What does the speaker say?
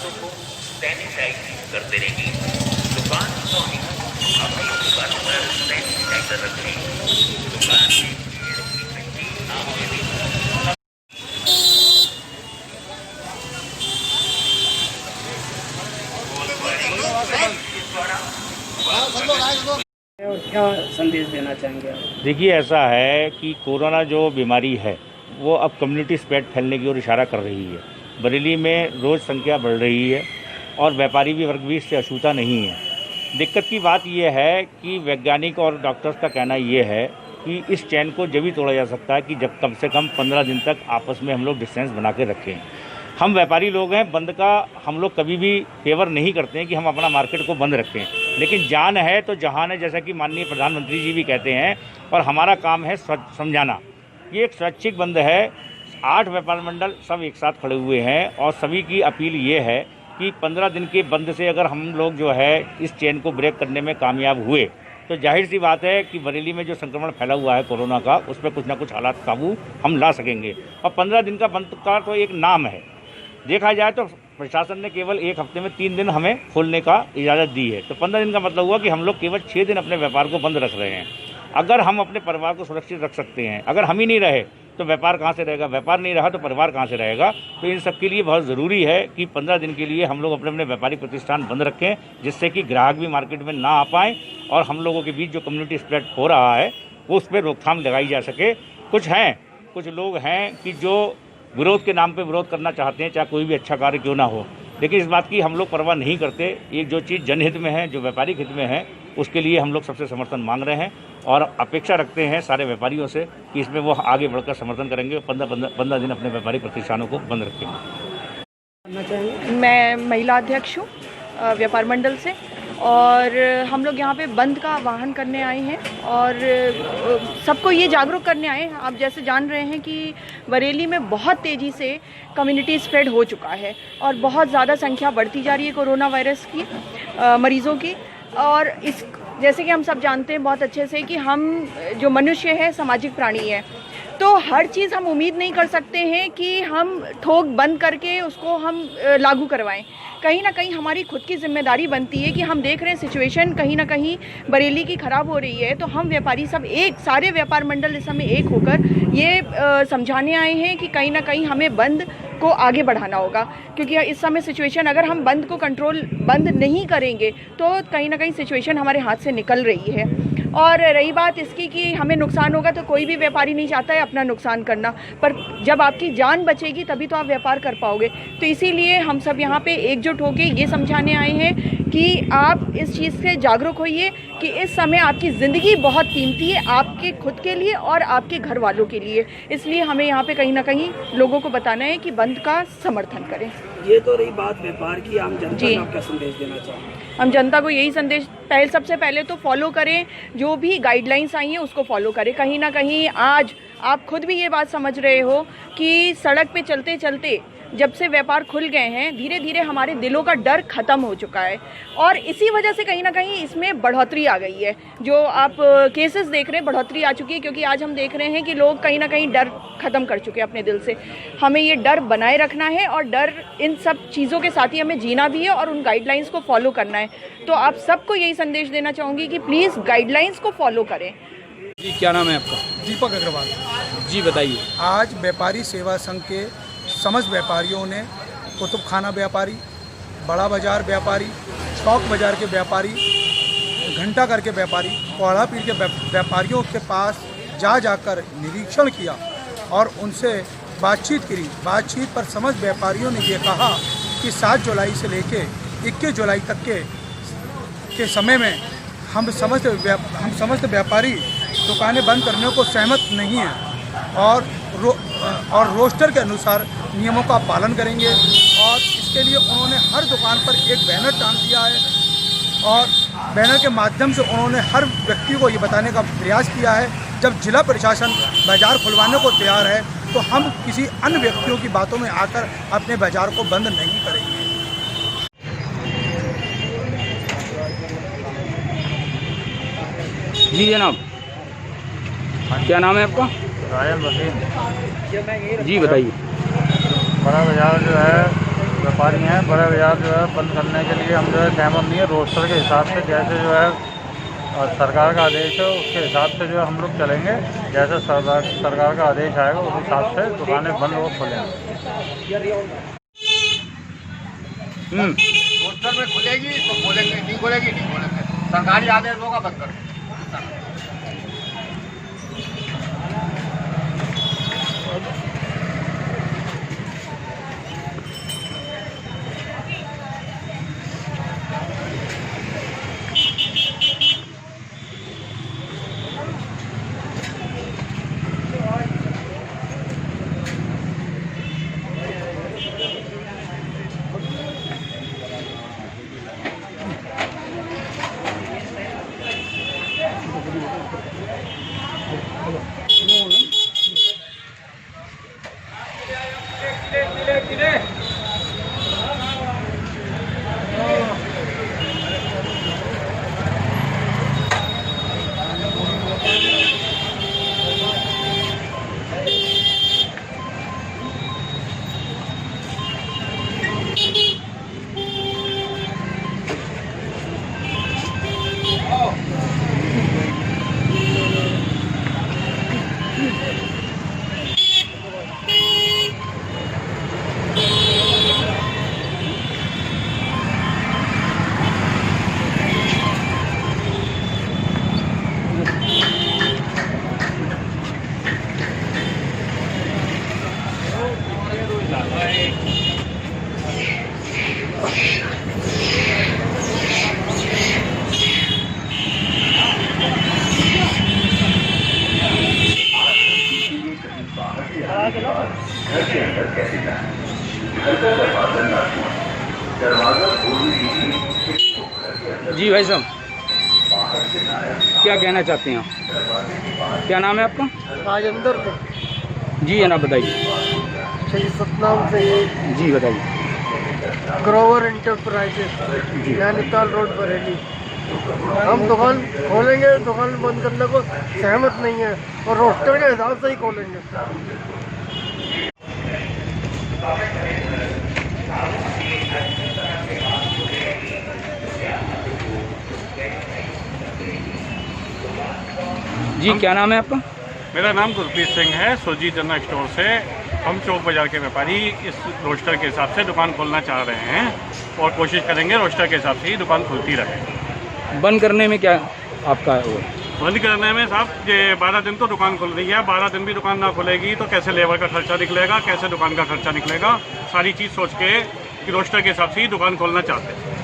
हाथों को सैनिटाइज करते रहिए। दुकान अपनी दुकान पर सैनिटाइजर रखें। दुकान में भीड़ इकट्ठी ना होने दें। और क्या संदेश देना चाहेंगे आप? देखिए, ऐसा है कि कोरोना जो बीमारी है वो अब कम्युनिटी स्प्रेड फैलने की ओर इशारा कर रही है। बरेली में रोज़ संख्या बढ़ रही है और व्यापारी भी वर्ग भी इससे अछूता नहीं है। दिक्कत की बात यह है कि वैज्ञानिक और डॉक्टर्स का कहना ये है कि इस चैन को जब भी तोड़ा जा सकता है कि जब कम से कम 15 दिन तक आपस में हम लोग डिस्टेंस बना के रखें। हम व्यापारी लोग हैं, बंद का हम लोग कभी भी फेवर नहीं करते हैं कि हम अपना मार्केट को बंद रखें, लेकिन जान है तो जहान है, जैसा कि माननीय प्रधानमंत्री जी भी कहते हैं, और हमारा काम है समझाना। ये एक स्वैच्छिक बंद है। 8 व्यापार मंडल सब एक साथ खड़े हुए हैं और सभी की अपील ये है कि 15 दिन के बंद से अगर हम लोग जो है इस चेन को ब्रेक करने में कामयाब हुए तो जाहिर सी बात है कि बरेली में जो संक्रमण फैला हुआ है कोरोना का, उस पर कुछ ना कुछ हालात काबू हम ला सकेंगे। और 15 दिन का बंद का तो एक नाम है। देखा जाए तो प्रशासन ने केवल एक हफ्ते में 3 दिन हमें खोलने का इजाज़त दी है, तो 15 दिन का मतलब हुआ कि हम लोग केवल 6 दिन अपने व्यापार को बंद रख रहे हैं। अगर हम अपने परिवार को सुरक्षित रख सकते हैं, अगर हम ही नहीं रहे तो व्यापार कहाँ से रहेगा, व्यापार नहीं रहा तो परिवार कहाँ से रहेगा। तो इन सब के लिए बहुत ज़रूरी है कि 15 दिन के लिए हम लोग अपने अपने व्यापारिक प्रतिष्ठान बंद रखें, जिससे कि ग्राहक भी मार्केट में ना आ पाएँ और हम लोगों के बीच जो कम्युनिटी स्प्रेड हो रहा है वो उस पर रोकथाम लगाई जा सके। कुछ लोग हैं कि जो विरोध के नाम पे विरोध करना चाहते हैं, चाहे कोई भी अच्छा कार्य क्यों ना हो, लेकिन इस बात की हम लोग परवाह नहीं करते। एक जो चीज़ जनहित में है, जो व्यापारिक हित में है, उसके लिए हम लोग सबसे समर्थन मांग रहे हैं और अपेक्षा रखते हैं सारे व्यापारियों से कि इसमें वो आगे बढ़कर समर्थन करेंगे। 15 दिन अपने व्यापारिक प्रतिष्ठानों को बंद रखेंगे। मैं महिला अध्यक्ष हूँ व्यापार मंडल से, और हम लोग यहाँ पे बंद का आह्वान करने आए हैं और सबको ये जागरूक करने आए हैं। आप जैसे जान रहे हैं कि बरेली में बहुत तेज़ी से कम्युनिटी स्प्रेड हो चुका है और बहुत ज़्यादा संख्या बढ़ती जा रही है कोरोना वायरस की मरीज़ों की। और इस जैसे कि हम सब जानते हैं बहुत अच्छे से कि हम जो मनुष्य है सामाजिक प्राणी है, तो हर चीज़ हम उम्मीद नहीं कर सकते हैं कि हम ठोक बंद करके उसको हम लागू करवाएं। कहीं ना कहीं हमारी खुद की जिम्मेदारी बनती है कि हम देख रहे हैं सिचुएशन कहीं ना कहीं बरेली की ख़राब हो रही है, तो हम व्यापारी सब सारे व्यापार मंडल इस समय एक होकर ये समझाने आए हैं कि कहीं ना कहीं हमें बंद को आगे बढ़ाना होगा, क्योंकि इस समय सिचुएशन अगर हम बंद नहीं करेंगे तो कहीं ना कहीं सिचुएशन हमारे हाथ से निकल रही है। और रही बात इसकी कि हमें नुकसान होगा, तो कोई भी व्यापारी नहीं चाहता है अपना नुकसान करना, पर जब आपकी जान बचेगी तभी तो आप व्यापार कर पाओगे। तो इसीलिए हम सब यहाँ पे एकजुट होकर ये समझाने आए हैं कि आप इस चीज़ से जागरूक होइए कि इस समय आपकी ज़िंदगी बहुत कीमती है, आपके खुद के लिए और आपके घर वालों के लिए। इसलिए हमें यहाँ पे कहीं ना कहीं लोगों को बताना है कि बंद का समर्थन करें। ये तो रही बात व्यापार की, आम जनता को आपका संदेश देना चाहेंगे? हम जनता को यही संदेश सबसे पहले तो फॉलो करें, जो भी गाइडलाइंस आई हैं उसको फॉलो करें। कहीं ना कहीं आज आप खुद भी ये बात समझ रहे हो कि सड़क पे चलते चलते जब से व्यापार खुल गए हैं, धीरे धीरे हमारे दिलों का डर ख़त्म हो चुका है और इसी वजह से कहीं ना कहीं इसमें बढ़ोतरी आ गई है। जो आप केसेस देख रहे हैं, बढ़ोतरी आ चुकी है, क्योंकि आज हम देख रहे हैं कि लोग कहीं ना कहीं डर ख़त्म कर चुके हैं अपने दिल से। हमें ये डर बनाए रखना है और डर इन सब चीज़ों के साथ ही हमें जीना भी है और उन गाइडलाइंस को फॉलो करना है। तो आप सबको यही संदेश देना चाहूँगी कि प्लीज़ गाइडलाइंस को फॉलो करें। जी, क्या नाम है आपका? दीपक अग्रवाल। जी बताइए। आज व्यापारी सेवा संघ के समस्त व्यापारियों ने कुतुब खाना व्यापारी, बड़ा बाजार व्यापारी, चौक बाजार के व्यापारी, घंटा घर के व्यापारी, कोहड़ा पीर के व्यापारियों के पास जाकर निरीक्षण किया और उनसे बातचीत करी। बातचीत पर समस्त व्यापारियों ने ये कहा कि 7 जुलाई से लेके 21 जुलाई तक के समय में हम समस्त व्यापारी दुकानें बंद करने को सहमत नहीं हैं और रोस्टर के अनुसार नियमों का पालन करेंगे। और इसके लिए उन्होंने हर दुकान पर एक बैनर टांग दिया है और बैनर के माध्यम से उन्होंने हर व्यक्ति को ये बताने का प्रयास किया है, जब जिला प्रशासन बाज़ार खुलवाने को तैयार है तो हम किसी अन्य व्यक्तियों की बातों में आकर अपने बाज़ार को बंद नहीं करेंगे। जी जनाब, क्या नाम है आपका? रायन वसीम। जी बताइए। बड़ा बाजार जो है व्यापारी हैं, बड़े बाजार जो है बंद करने के लिए हम जो है सहमत नहीं है। रोस्टर के हिसाब से जैसे जो है सरकार का आदेश है उसके हिसाब से जो है हम लोग चलेंगे। जैसे सरकार का आदेश आएगा उस हिसाब से दुकानें बंद और खुलेंगी। रोस्टर में खुलेगी तो खोलेंगे, नहीं खोलेगी नहीं खोलेंगे। सरकारी आदेश होगा बंद करो। जी भाई साहब, क्या कहना चाहते हैं आप? क्या नाम है आपका? राजेंद्र जी है ना, बताइए। श्री सतनाम से जी बताइए। Grover enterprises, Nainital road Bareilly. हम दुकान खोलेंगे, दुकान बंद करने को सहमत नहीं है और रोस्टर के हिसाब से ही खोलेंगे। जी क्या नाम है आपका? मेरा नाम गुरप्रीत सिंह है, सुरजीत जनरल स्टोर से। हम चौक बाज़ार के व्यापारी इस रोस्टर के हिसाब से दुकान खोलना चाह रहे हैं और कोशिश करेंगे रोस्टर के हिसाब से ही दुकान खुलती रहे। बंद करने में क्या आपका वो? बंद करने में साहब ये 12 दिन तो दुकान खुल रही है, 12 दिन भी दुकान ना खुलेगी तो कैसे लेबर का खर्चा निकलेगा, कैसे दुकान का खर्चा निकलेगा, सारी चीज़ सोच के कि रोस्टर के हिसाब से ही दुकान खोलना चाहते हैं।